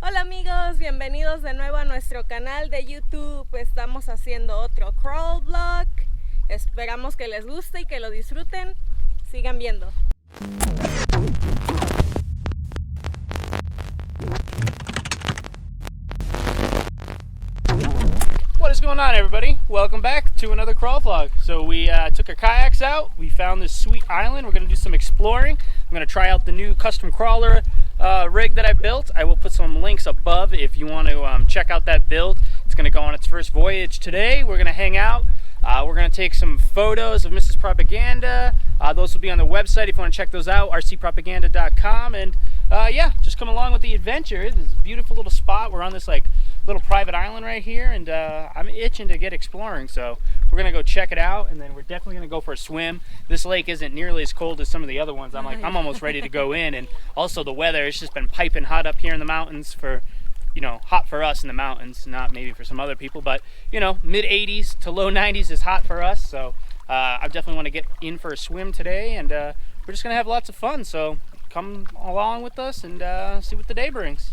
Hola amigos, bienvenidos de nuevo a nuestro canal de YouTube. Estamos haciendo otro crawl vlog. Esperamos que les guste y que lo disfruten. Sigan viendo. What is going on, everybody? Welcome back to another crawl vlog. So we took our kayaks out. We found this sweet island. We're going to do some exploring. I'm going to try out the new custom crawler rig that I built. I will put some links above if you want to check out that build. It's going to go on its first voyage today. We're going to hang out. We're going to take some photos of Mrs. Propaganda. Those will be on the website if you want to check those out, rcpropaganda.com. And yeah, just come along with the adventure. This beautiful little spot. We're on this little private island right here, and I'm itching to get exploring, so we're gonna go check it out, and then we're definitely gonna go for a swim. This lake isn't nearly as cold as some of the other ones. I'm almost ready to go in. And also the weather, it's just been piping hot up here in the mountains for, you know, hot for us in the mountains, not maybe for some other people, but you know, mid 80s to low 90s is hot for us. So I definitely want to get in for a swim today, and we're just gonna have lots of fun. So come along with us and see what the day brings.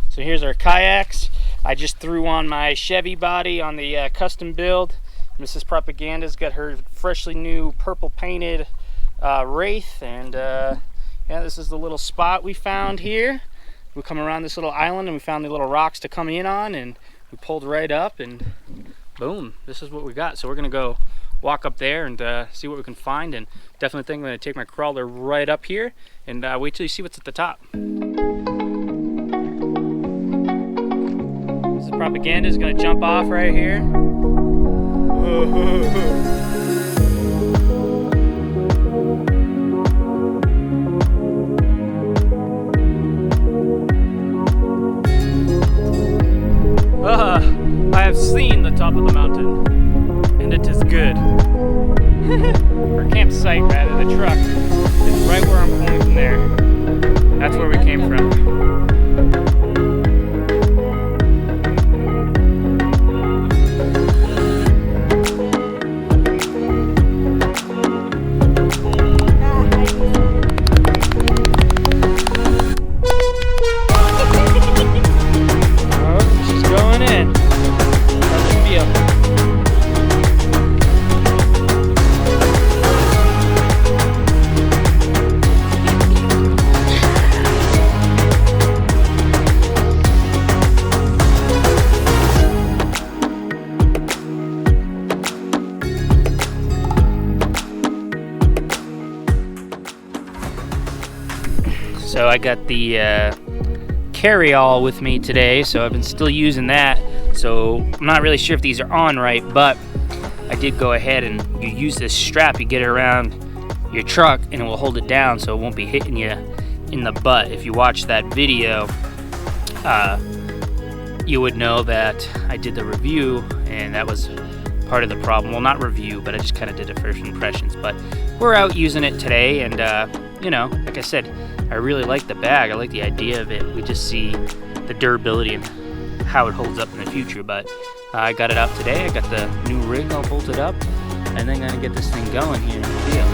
So here's our kayaks. I just threw on my Chevy body on the custom build. Mrs. Propaganda's got her freshly new purple painted Wraith, and yeah, this is the little spot we found here. We come around this little island and we found the little rocks to come in on, and we pulled right up, and boom, this is what we got. So we're gonna go walk up there and see what we can find, and definitely think I'm gonna take my crawler right up here and wait till you see what's at the top. Propaganda is going to jump off right here. I have seen the top of the mountain, and it is good. Our campsite, rather, the truck, is right where I'm pointing there. That's where we came from. So I got the carry-all with me today, so I've been still using that. So I'm not really sure if these are on right, but I did go ahead and you use this strap, you get it around your truck and it will hold it down so it won't be hitting you in the butt. If you watch that video, you would know that I did the review and that was part of the problem. Well, not review, but I just kind of did a first impressions. But we're out using it today, and you know, like I said, I really like the bag. I like the idea of it. We just see the durability and how it holds up in the future. But I got it out today. I got the new rig all bolted up, and then gonna get this thing going here in the field.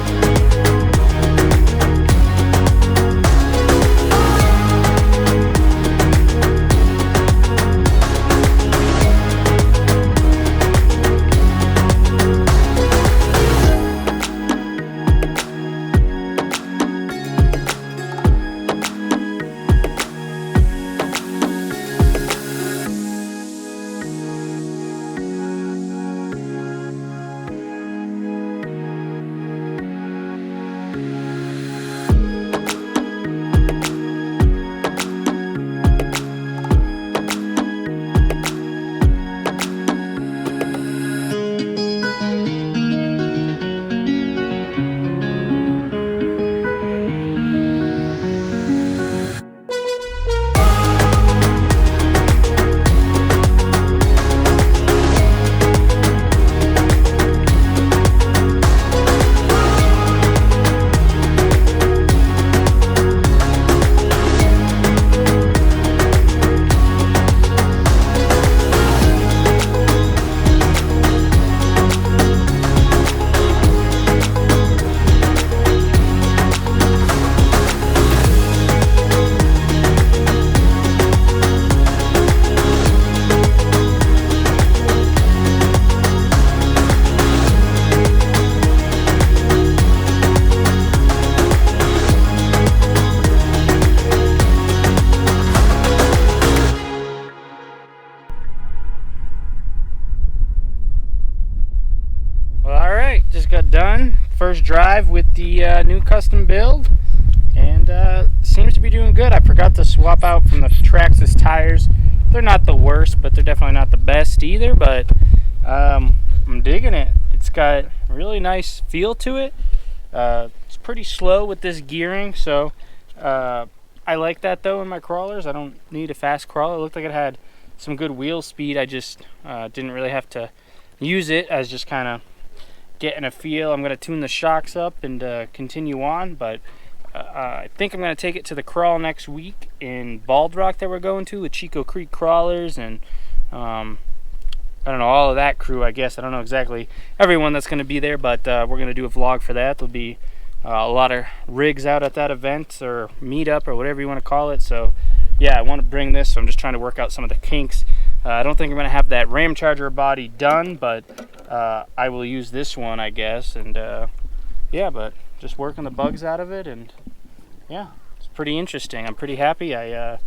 first drive with the new custom build, and seems to be doing good. I forgot to swap out from the Traxxas tires. They're not the worst, but they're definitely not the best either, but I'm digging it. It's got a really nice feel to it. It's pretty slow with this gearing, so I like that though in my crawlers. I don't need a fast crawler. It looked like it had some good wheel speed. I just didn't really have to use it. I was just kind of getting a feel. I'm going to tune the shocks up and continue on, but I think I'm going to take it to the crawl next week in Bald Rock that we're going to with Chico Creek Crawlers, and I don't know, all of that crew, I guess. I don't know exactly everyone that's going to be there, but we're going to do a vlog for that. There'll be a lot of rigs out at that event or meetup or whatever you want to call it. So yeah, I want to bring this, so I'm just trying to work out some of the kinks. I don't think I'm going to have that Ram Charger body done, but I will use this one, I guess. And yeah, but just working the bugs out of it, and yeah, it's pretty interesting. I'm pretty happy. I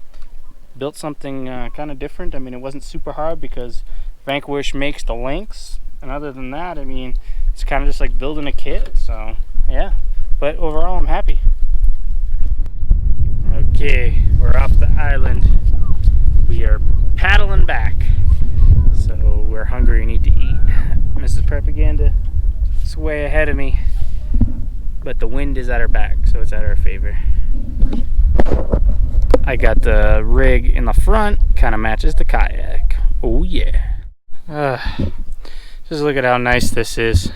built something kind of different. I mean, it wasn't super hard because Vanquish makes the links, and other than that, I mean, it's kind of just like building a kit. So yeah, but overall I'm happy. Okay, we're off the island. We are paddling back, so we're hungry and need to eat. Mrs. Propaganda is way ahead of me, but the wind is at our back, so it's at our favor. I got the rig in the front, kind of matches the kayak. Oh yeah. Just look at how nice this is.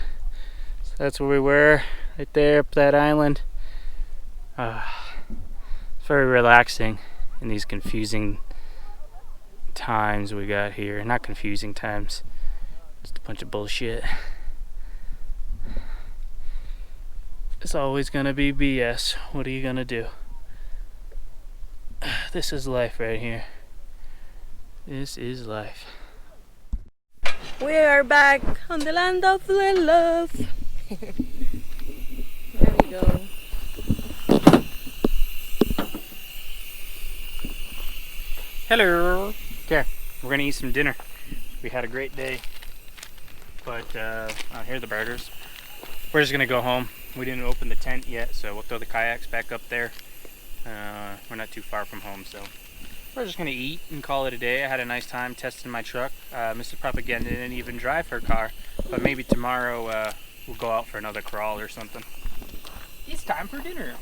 So that's where we were, right there up that island. It's very relaxing in these confusing times we got here. Not confusing times, just a bunch of bullshit. It's always gonna be BS. What are you gonna do? This is life right here. This is life. We are back on the land of the love. There we go. Hello. Okay, we're gonna eat some dinner. We had a great day, but oh, here are the burgers. We're just gonna go home. We didn't open the tent yet, so we'll throw the kayaks back up there. We're not too far from home, so we're just gonna eat and call it a day. I had a nice time testing my truck. Mr. Propaganda didn't even drive her car, but maybe tomorrow we'll go out for another crawl or something. It's time for dinner.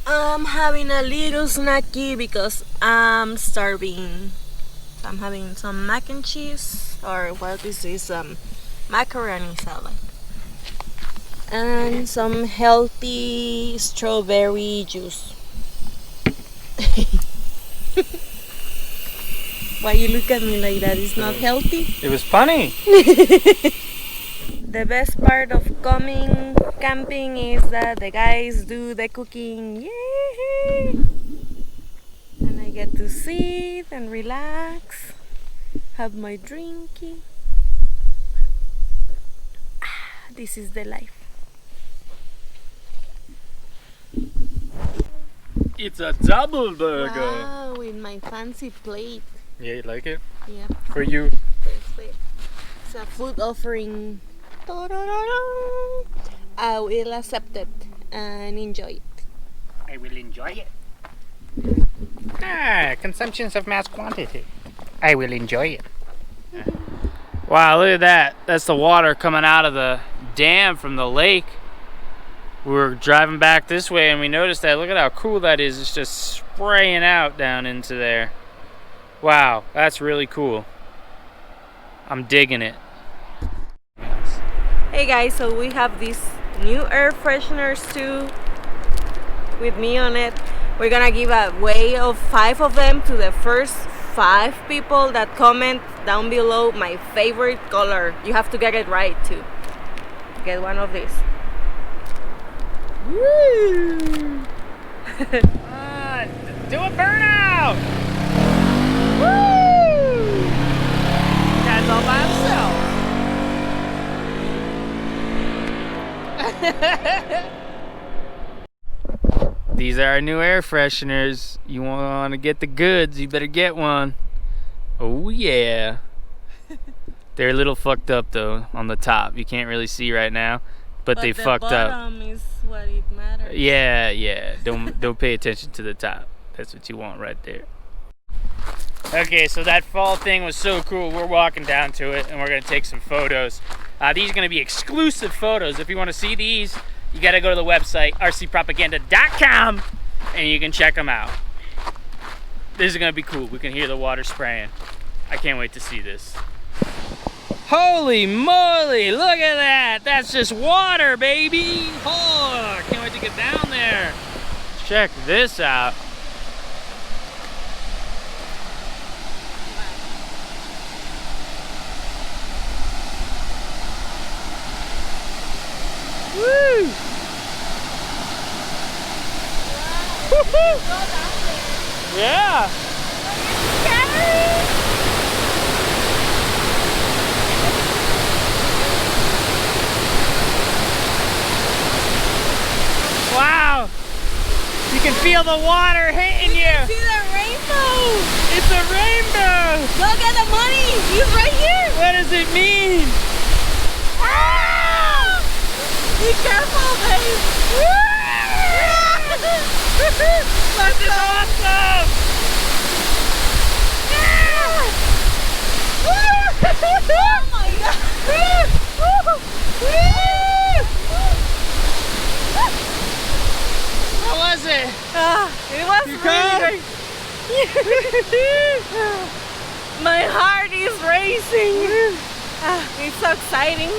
I'm having a little snacky because I'm starving. I'm having some mac and cheese, or what is this? Macaroni salad. And some healthy strawberry juice. Why you look at me like that? It's not healthy? It was funny. The best part of coming camping is that the guys do the cooking. Yay! And I get to sit and relax, have my drinky. This is the life. It's a double burger. Wow, with my fancy plate. Yeah, you like it? Yeah. For you. It's a food offering. I will accept it and enjoy it. I will enjoy it. Consumptions of mass quantity. I will enjoy it. Wow, look at that. That's the water coming out of the dam from the lake. We were driving back this way and we noticed that. Look at how cool that is. It's just spraying out down into there. Wow, that's really cool. I'm digging it. Hey guys, so we have these new air fresheners too with me on it. We're gonna give away of 5 of them to the first 5 people that comment down below my favorite color. You have to get it right too. Get one of these. Woo! Do a burnout! Woo! That's all by himself. These are our new air fresheners. You want to get the goods, you better get one. Oh yeah. They're a little fucked up though on the top. You can't really see right now. but they the fucked up. bottom is what it matters. Yeah. Don't pay attention to the top. That's what you want right there. Okay, so that fall thing was so cool. We're walking down to it, and we're gonna take some photos. These are gonna be exclusive photos. If you want to see these, you gotta go to the website rcpropaganda.com, and you can check them out. This is gonna be cool. We can hear the water spraying. I can't wait to see this. Holy moly, look at that. That's just water, baby. Oh, I can't wait to get down there. Check this out. Woo! Wow. Yeah. Wow! You can feel the water hitting you. See the rainbow. It's a rainbow. Look at the money. It's right here. What does it mean? Ah! Be careful, babe. This is awesome. Oh my god. How was it? It was really great. My heart is racing. It's so exciting.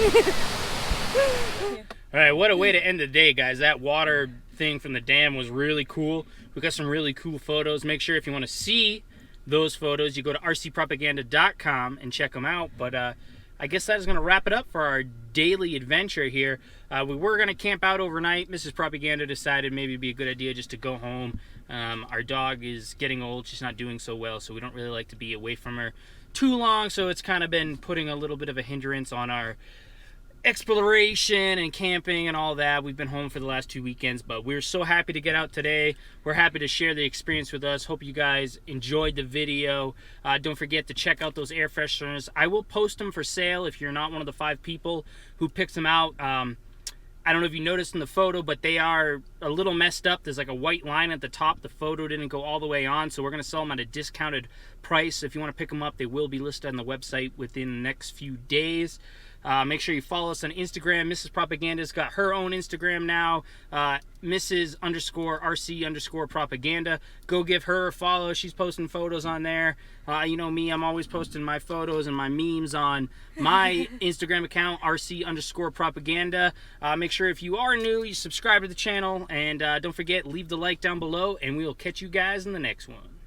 All right, what a way to end the day, guys. That water thing from the dam was really cool. We got some really cool photos. Make sure if you want to see those photos, you go to rcpropaganda.com and check them out. But I guess that is going to wrap it up for our daily adventure here. We were going to camp out overnight. Mrs. Propaganda decided maybe it'd be a good idea just to go home. Our dog is getting old. She's not doing so well, so we don't really like to be away from her too long. So it's kind of been putting a little bit of a hindrance on our exploration and camping and all that. We've been home for the last 2 weekends, but we're so happy to get out today. We're happy to share the experience with us. Hope you guys enjoyed the video. Don't forget to check out those air fresheners. I will post them for sale if you're not one of the 5 people who picks them out. I don't know if you noticed in the photo, but they are a little messed up. There's like a white line at the top. The photo didn't go all the way on, so we're going to sell them at a discounted price. If you want to pick them up, they will be listed on the website within the next few days. Make sure you follow us on Instagram. Mrs. Propaganda's got her own Instagram now, Mrs._RC_propaganda. Go give her a follow. She's posting photos on there. You know me, I'm always posting my photos and my memes on my Instagram account, RC_propaganda. Make sure if you are new, you subscribe to the channel. And don't forget, leave the like down below, and we will catch you guys in the next one.